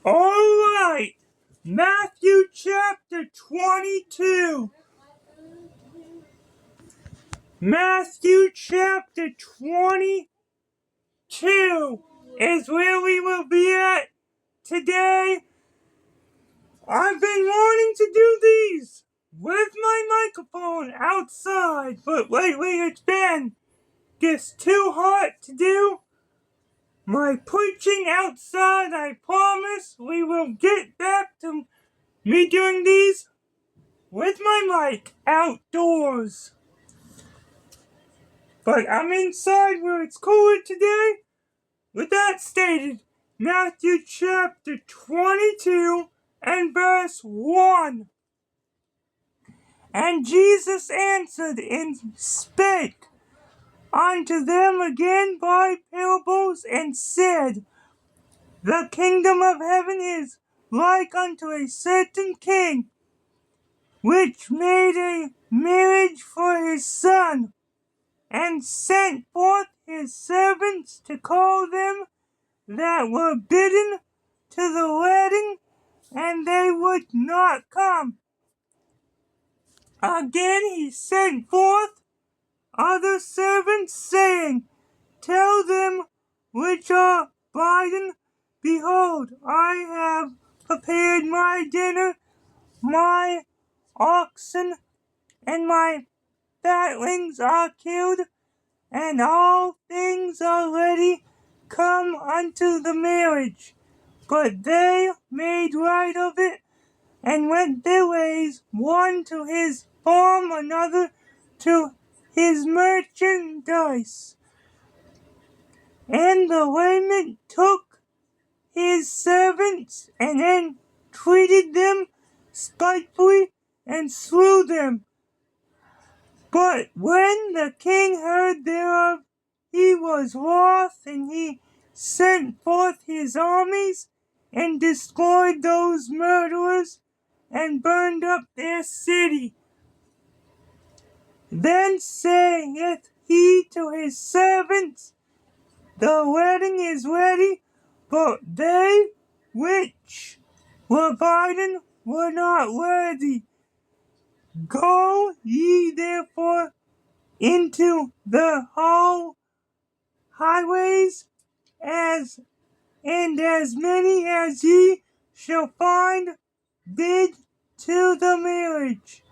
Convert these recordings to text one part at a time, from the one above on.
Alright, Matthew chapter 22. Matthew chapter 22 is where we will be at today. I've been wanting to do these with my microphone outside, but lately it's been just too hot to do. My preaching outside, I promise we will get back to me doing these with my mic outdoors. But I'm inside where it's cooler today. With that stated, Matthew chapter 22 and verse 1. And Jesus answered and spake unto them again by parables, and said, The kingdom of heaven is like unto a certain king, which made a marriage for his son, and sent forth his servants to call them that were bidden to the wedding, and they would not come. Again he sent forth other servants, saying, Tell them which are bidden, Behold, I have prepared my dinner, my oxen and my fatlings are killed, and all things are ready, come unto the marriage. But they made light of it, and went their ways, one to his farm, another to his merchandise. And the layman took his servants, and entreated them spitefully, and slew them. But when the king heard thereof, he was wroth, and he sent forth his armies, and destroyed those murderers, and burned up their city. Then saith he to his servants, The wedding is ready, but they which were bidden were not worthy. Go ye therefore into the highways, and as many as ye shall find, bid to the marriage.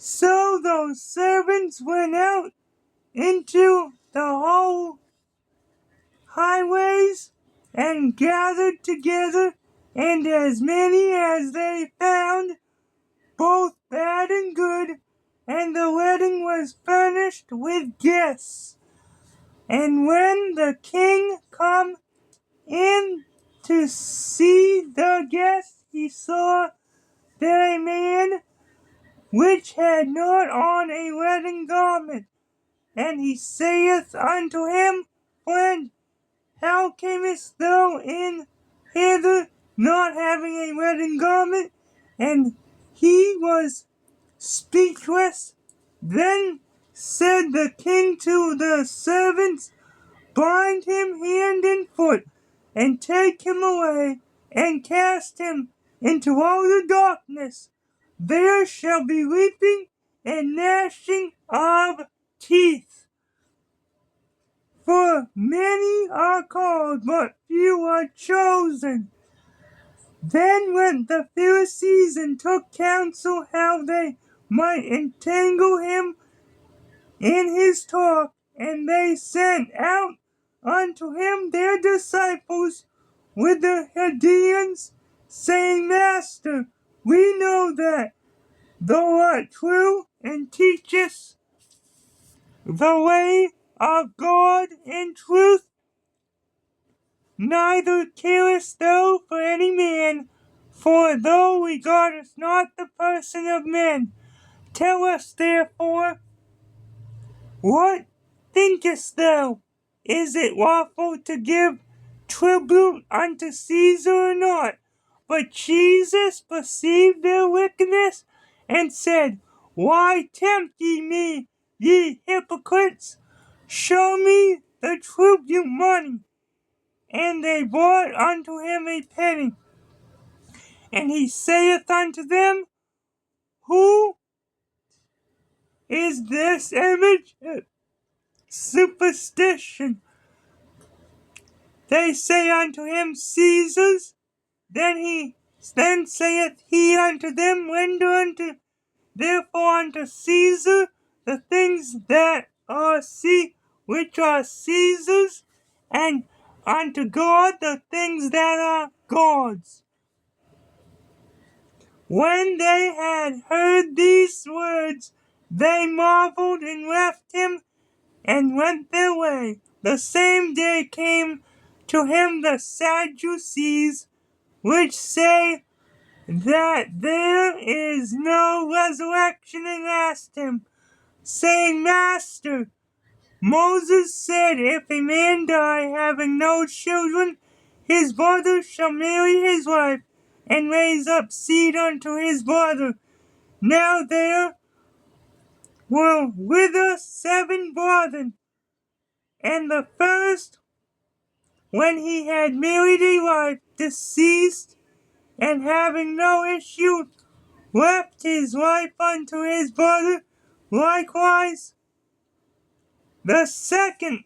So those servants went out into the whole highways, and gathered together, and as many as they found, both bad and good, and the wedding was furnished with guests. And when the king come in to see the guests, he saw there a man which had not on a wedding garment. And he saith unto him, Friend, how camest thou in hither, not having a wedding garment? And he was speechless. Then said the king to the servants, Bind him hand and foot, and take him away, and cast him into outer darkness. There shall be weeping and gnashing of teeth. For many are called, but few are chosen. Then went the Pharisees and took counsel how they might entangle him in his talk. And they sent out unto him their disciples with the Herodians, saying, Master, we know that thou art true, and teachest the way of God in truth, neither carest thou for any man, for thou regardest not the person of men. Tell us therefore, what thinkest thou? Is it lawful to give tribute unto Caesar or not? But Jesus perceived their wickedness, and said, Why tempt ye me, ye hypocrites? Show me the tribute money. And they brought unto him a penny. And he saith unto them, Who is this image? Superstition. They say unto him, Caesar's. Then saith he unto them, Render unto therefore unto Caesar the things that are which are Caesar's, and unto God the things that are God's. When they had heard these words, they marveled and left him and went their way. The same day came to him the Sadducees, which say that there is no resurrection, and asked him, saying, Master, Moses said, If a man die having no children, his brother shall marry his wife, and raise up seed unto his brother. Now there were with us 7 brethren, and the first, when he had married a wife, deceased, and having no issue, left his wife unto his brother. Likewise the second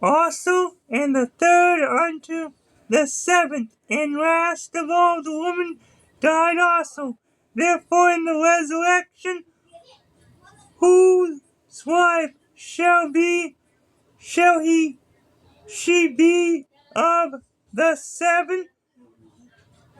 also, and the third unto the 7th, and last of all the woman died also. Therefore in the resurrection, whose wife she be of the 7?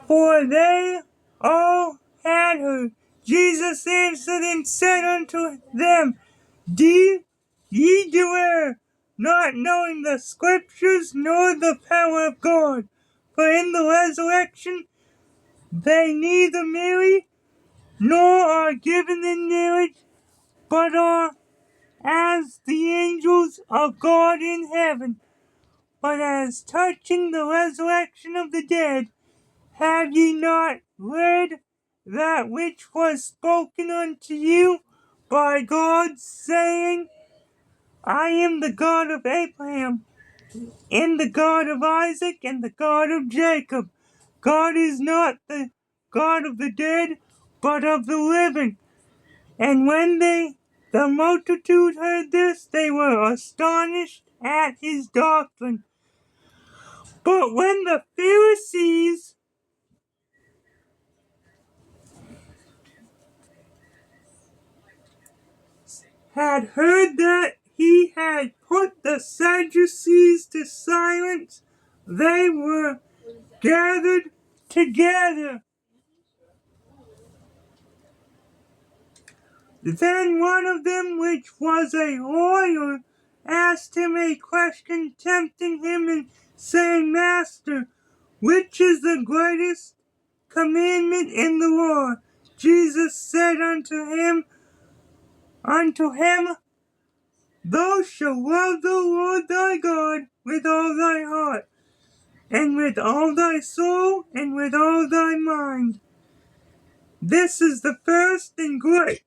For they all had her. Jesus answered and said unto them, Ye do err, not knowing the Scriptures nor the power of God. For in the resurrection they neither marry nor are given in marriage, but are as the angels of God in heaven. But as touching the resurrection of the dead, have ye not read that which was spoken unto you by God, saying, I am the God of Abraham, and the God of Isaac, and the God of Jacob. God is not the God of the dead, but of the living. And when the multitude heard this, they were astonished at his doctrine. But when the Pharisees had heard that he had put the Sadducees to silence, they were gathered together. Then one of them, which was a lawyer, asked him a question, tempting him, and saying, Master, which is the greatest commandment in the law? Jesus said unto him, Thou shalt love the Lord thy God with all thy heart, and with all thy soul, and with all thy mind. This is the first and great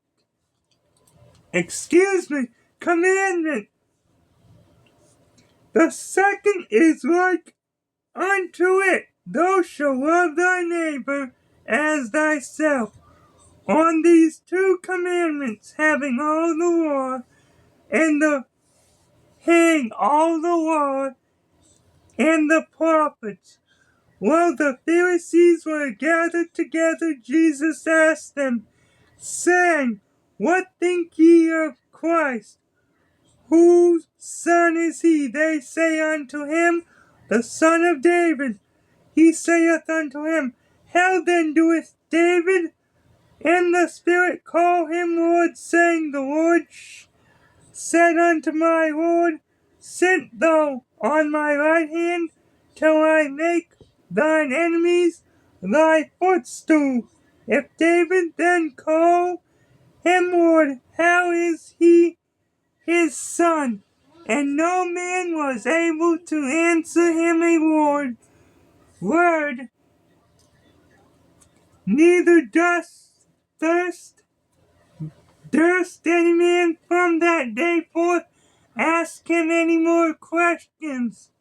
commandment. The second is like unto it, Thou shalt love thy neighbor as thyself. On these 2 commandments, having all the law, and all the law and the prophets. While the Pharisees were gathered together, Jesus asked them, saying, What think ye of Christ? Whose son is he? They say unto him, The son of David. He saith unto him, How then doeth David in the Spirit call him Lord, saying, The Lord said unto my Lord, Sit thou on my right hand, till I make thine enemies thy footstool. If David then call him Lord, how is he his son? And no man was able to answer him a word, neither durst any man from that day forth ask him any more questions.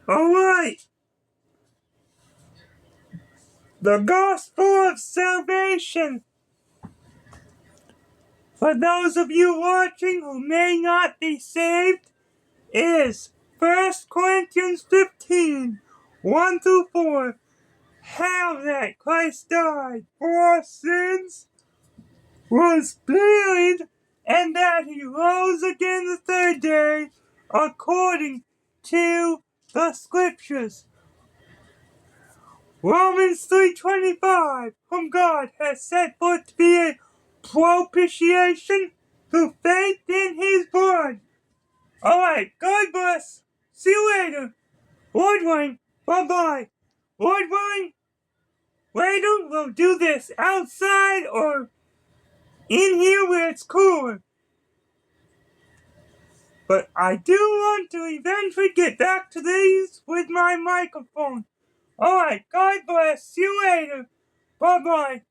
Alright. The gospel of salvation. For those of you watching who may not be saved, is 1 Corinthians 15, 1 through 4. How that Christ died for our sins, was buried, and that he rose again the third day, according to the Scriptures. Romans 3:25, whom God has set forth to be a propitiation through faith in his blood. Alright, God bless. See you later. Lord willing, bye-bye. Lord willing, later we'll do this outside or in here where it's cooler. But I do want to eventually get back to these with my microphone. Alright, God bless. See you later. Bye-bye.